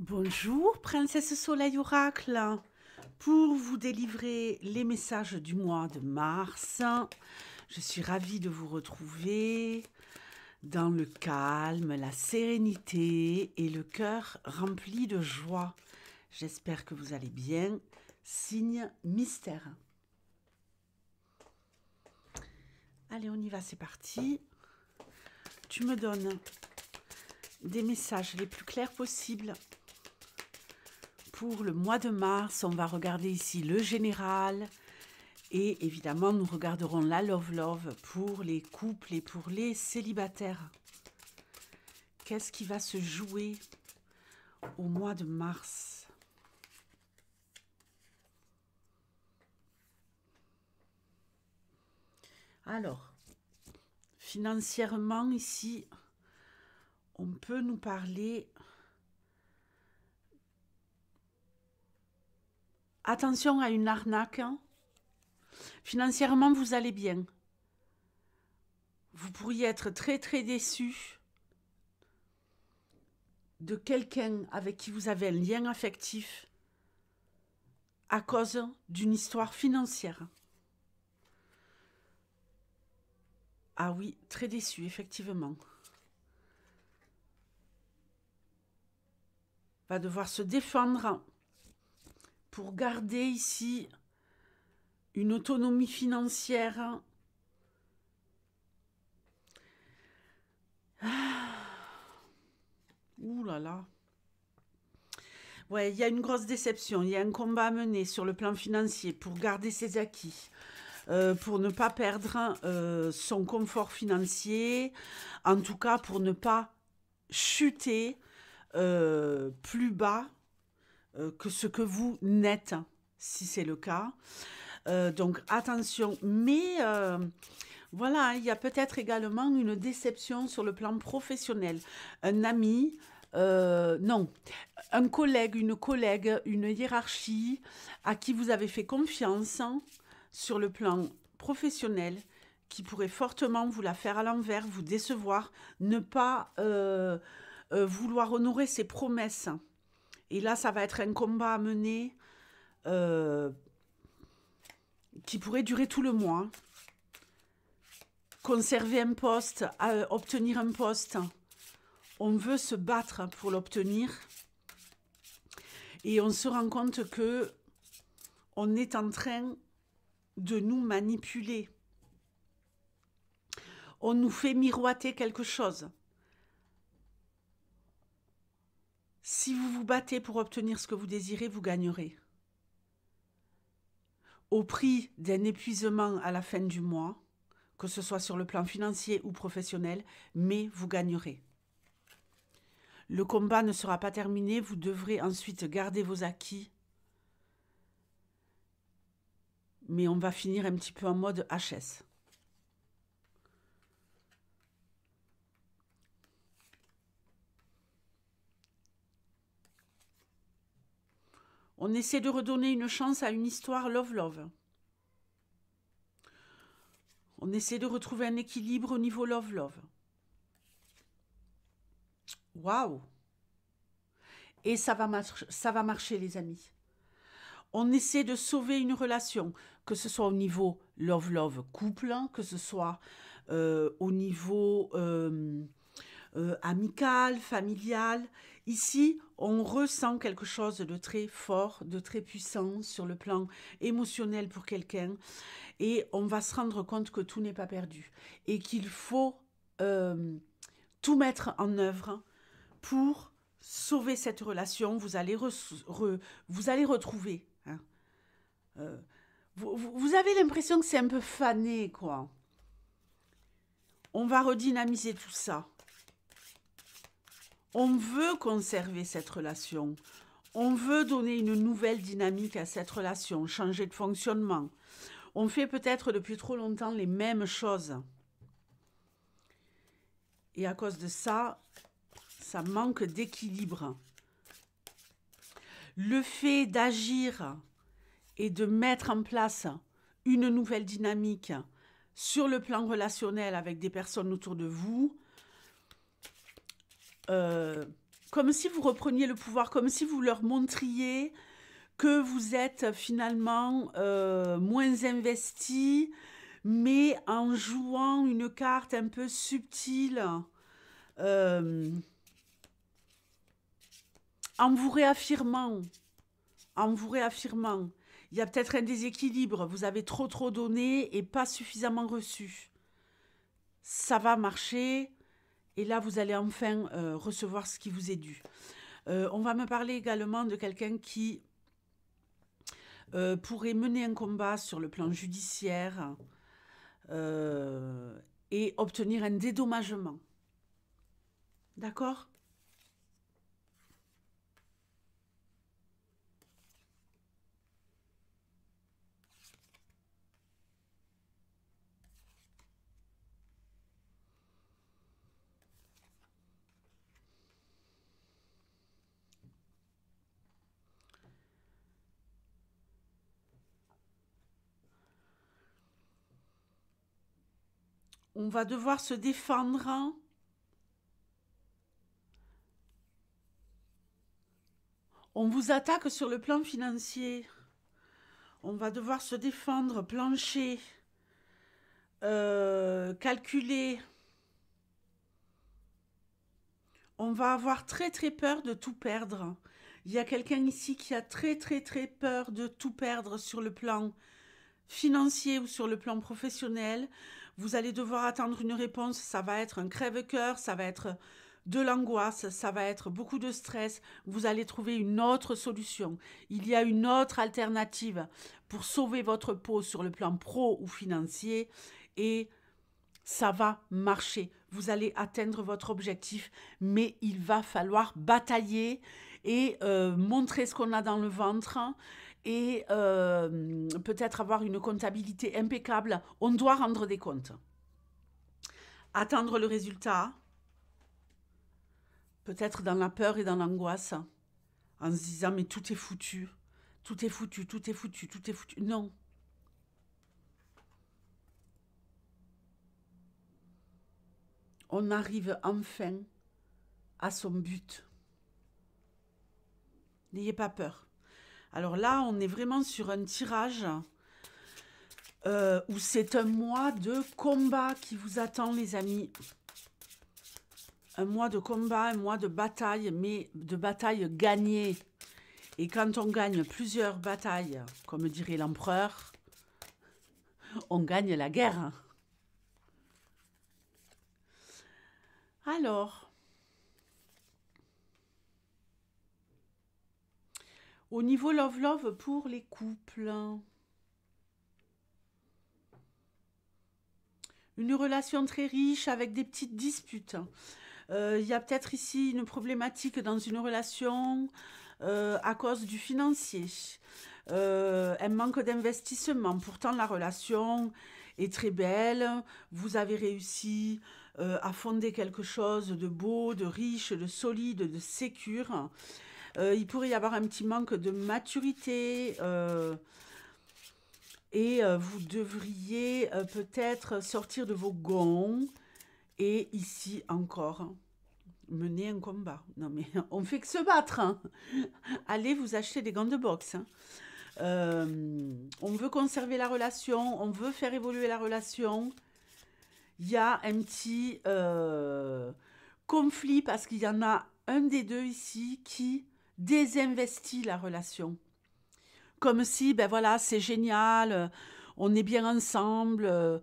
Bonjour, Princesse Soleil Oracle, pour vous délivrer les messages du mois de mars. Je suis ravie de vous retrouver dans le calme, la sérénité et le cœur rempli de joie. J'espère que vous allez bien. Signe mystère. Allez, on y va, c'est parti. Tu me donnes des messages les plus clairs possibles. Pour le mois de mars, on va regarder ici le général et évidemment nous regarderons la love pour les couples et pour les célibataires. Qu'est-ce qui va se jouer au mois de mars? Alors, financièrement ici, on peut nous parler. Attention à une arnaque. Hein. Financièrement, vous allez bien. Vous pourriez être très déçu de quelqu'un avec qui vous avez un lien affectif à cause d'une histoire financière. Ah oui, très déçu, effectivement. Va devoir se défendre pour garder ici une autonomie financière. Ouh là là. Ouais, il y a une grosse déception, il y a un combat à mener sur le plan financier pour garder ses acquis, pour ne pas perdre son confort financier, en tout cas pour ne pas chuter plus bas que ce que vous n'êtes, si c'est le cas. Donc attention, mais voilà, il y a peut-être également une déception sur le plan professionnel. Un ami, non, un collègue, une hiérarchie à qui vous avez fait confiance sur le plan professionnel, qui pourrait fortement vous la faire à l'envers, vous décevoir, ne pas vouloir honorer ses promesses. Et là, ça va être un combat à mener qui pourrait durer tout le mois. Conserver un poste, obtenir un poste, on veut se battre pour l'obtenir. Et on se rend compte que on est en train de nous manipuler. On nous fait miroiter quelque chose. Si vous vous battez pour obtenir ce que vous désirez, vous gagnerez. Au prix d'un épuisement à la fin du mois, que ce soit sur le plan financier ou professionnel, mais vous gagnerez. Le combat ne sera pas terminé, vous devrez ensuite garder vos acquis. Mais on va finir un petit peu en mode HS. On essaie de redonner une chance à une histoire love. On essaie de retrouver un équilibre au niveau love. Waouh! Et ça va marcher, les amis. On essaie de sauver une relation, que ce soit au niveau love couple, que ce soit au niveau amical, familial. Ici, on ressent quelque chose de très fort, de très puissant sur le plan émotionnel pour quelqu'un. Et on va se rendre compte que tout n'est pas perdu. Et qu'il faut tout mettre en œuvre pour sauver cette relation. Vous allez retrouver. Hein. Vous avez l'impression que c'est un peu fané, quoi. On va redynamiser tout ça. On veut conserver cette relation. On veut donner une nouvelle dynamique à cette relation, changer de fonctionnement. On fait peut-être depuis trop longtemps les mêmes choses. Et à cause de ça, ça manque d'équilibre. Le fait d'agir et de mettre en place une nouvelle dynamique sur le plan relationnel avec des personnes autour de vous, comme si vous repreniez le pouvoir, comme si vous leur montriez que vous êtes finalement moins investi, mais en jouant une carte un peu subtile, euh, en vous réaffirmant, en vous réaffirmant. Il y a peut-être un déséquilibre, vous avez trop donné et pas suffisamment reçu. Ça va marcher, et là vous allez enfin recevoir ce qui vous est dû. On va me parler également de quelqu'un qui pourrait mener un combat sur le plan judiciaire et obtenir un dédommagement. D'accord? On va devoir se défendre. On vous attaque sur le plan financier. On va devoir se défendre, plancher, calculer. On va avoir très peur de tout perdre. Il y a quelqu'un ici qui a très peur de tout perdre sur le plan financier ou sur le plan professionnel. Vous allez devoir attendre une réponse. Ça va être un crève-cœur, ça va être de l'angoisse, ça va être beaucoup de stress. Vous allez trouver une autre solution. Il y a une autre alternative pour sauver votre peau sur le plan pro ou financier et ça va marcher. Vous allez atteindre votre objectif, mais il va falloir batailler et montrer ce qu'on a dans le ventre et peut-être avoir une comptabilité impeccable. On doit rendre des comptes. Attendre le résultat, peut-être dans la peur et dans l'angoisse, en se disant mais tout est foutu, tout est foutu, tout est foutu, tout est foutu. Non. On arrive enfin à son but. N'ayez pas peur. Alors là, on est vraiment sur un tirage où c'est un mois de combat qui vous attend, les amis. Un mois de combat, un mois de bataille, mais de bataille gagnée. Et quand on gagne plusieurs batailles, comme dirait l'empereur, on gagne la guerre. Alors, au niveau love pour les couples, une relation très riche avec des petites disputes. Il y a peut-être ici une problématique dans une relation à cause du financier. Un manque d'investissement. Pourtant, la relation est très belle. Vous avez réussi à fonder quelque chose de beau, de riche, de solide, de sécure. Il pourrait y avoir un petit manque de maturité et vous devriez peut-être sortir de vos gonds et ici encore mener un combat. Non mais on fait que se battre. Hein. Allez vous acheter des gants de boxe. Hein. On veut conserver la relation, on veut faire évoluer la relation. Il y a un petit conflit parce qu'il y en a un des deux ici qui désinvestit la relation. Comme si, ben voilà, c'est génial, on est bien ensemble,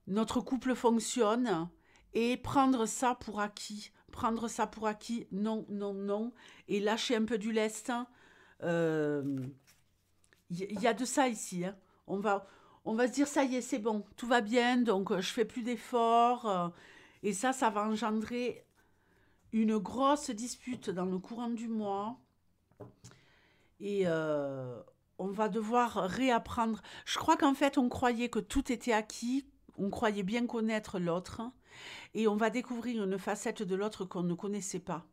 notre couple fonctionne, et prendre ça pour acquis. Prendre ça pour acquis, non, non, non, et lâcher un peu du lest. Il y a de ça ici. Hein. On va se dire, ça y est, c'est bon, tout va bien, donc je fais plus d'efforts. Et ça va engendrer une grosse dispute dans le courant du mois. Et on va devoir réapprendre. Je crois qu'en fait, on croyait que tout était acquis, on croyait bien connaître l'autre, et on va découvrir une facette de l'autre qu'on ne connaissait pas.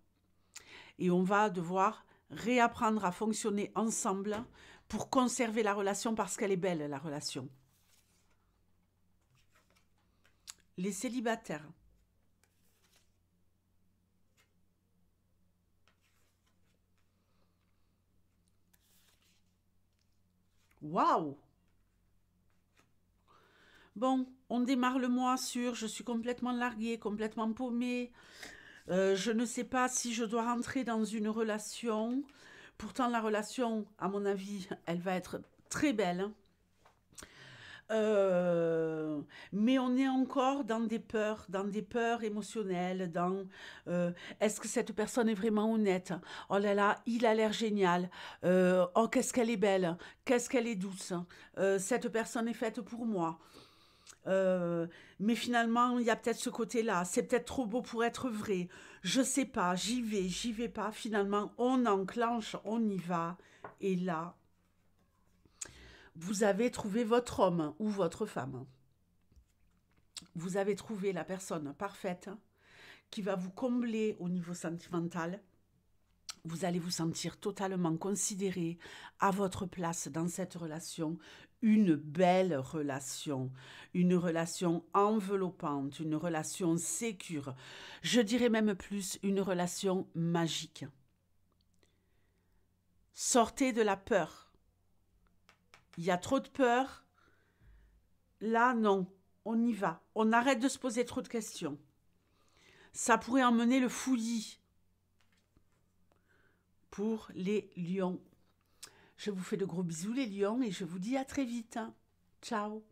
Et on va devoir réapprendre à fonctionner ensemble pour conserver la relation parce qu'elle est belle, la relation. Les célibataires. Waouh! Bon, on démarre le mois sur je suis complètement larguée, complètement paumée. Je ne sais pas si je dois rentrer dans une relation. Pourtant, la relation, à mon avis, elle va être très belle, hein. Euh, mais on est encore dans des peurs émotionnelles, dans est-ce que cette personne est vraiment honnête? Oh là là, il a l'air génial. Oh, qu'est-ce qu'elle est belle, qu'est-ce qu'elle est douce. Cette personne est faite pour moi. Euh, mais finalement, il y a peut-être ce côté-là. C'est peut-être trop beau pour être vrai. Je sais pas, j'y vais pas. Finalement, on enclenche, on y va. Et là, vous avez trouvé votre homme ou votre femme. Vous avez trouvé la personne parfaite qui va vous combler au niveau sentimental. Vous allez vous sentir totalement considéré à votre place dans cette relation. Une belle relation, une relation enveloppante, une relation sécure. Je dirais même plus une relation magique. Sortez de la peur. Il y a trop de peur. Là, non. On y va. On arrête de se poser trop de questions. Ça pourrait emmener le fouillis pour les lions. Je vous fais de gros bisous les lions et je vous dis à très vite. Ciao.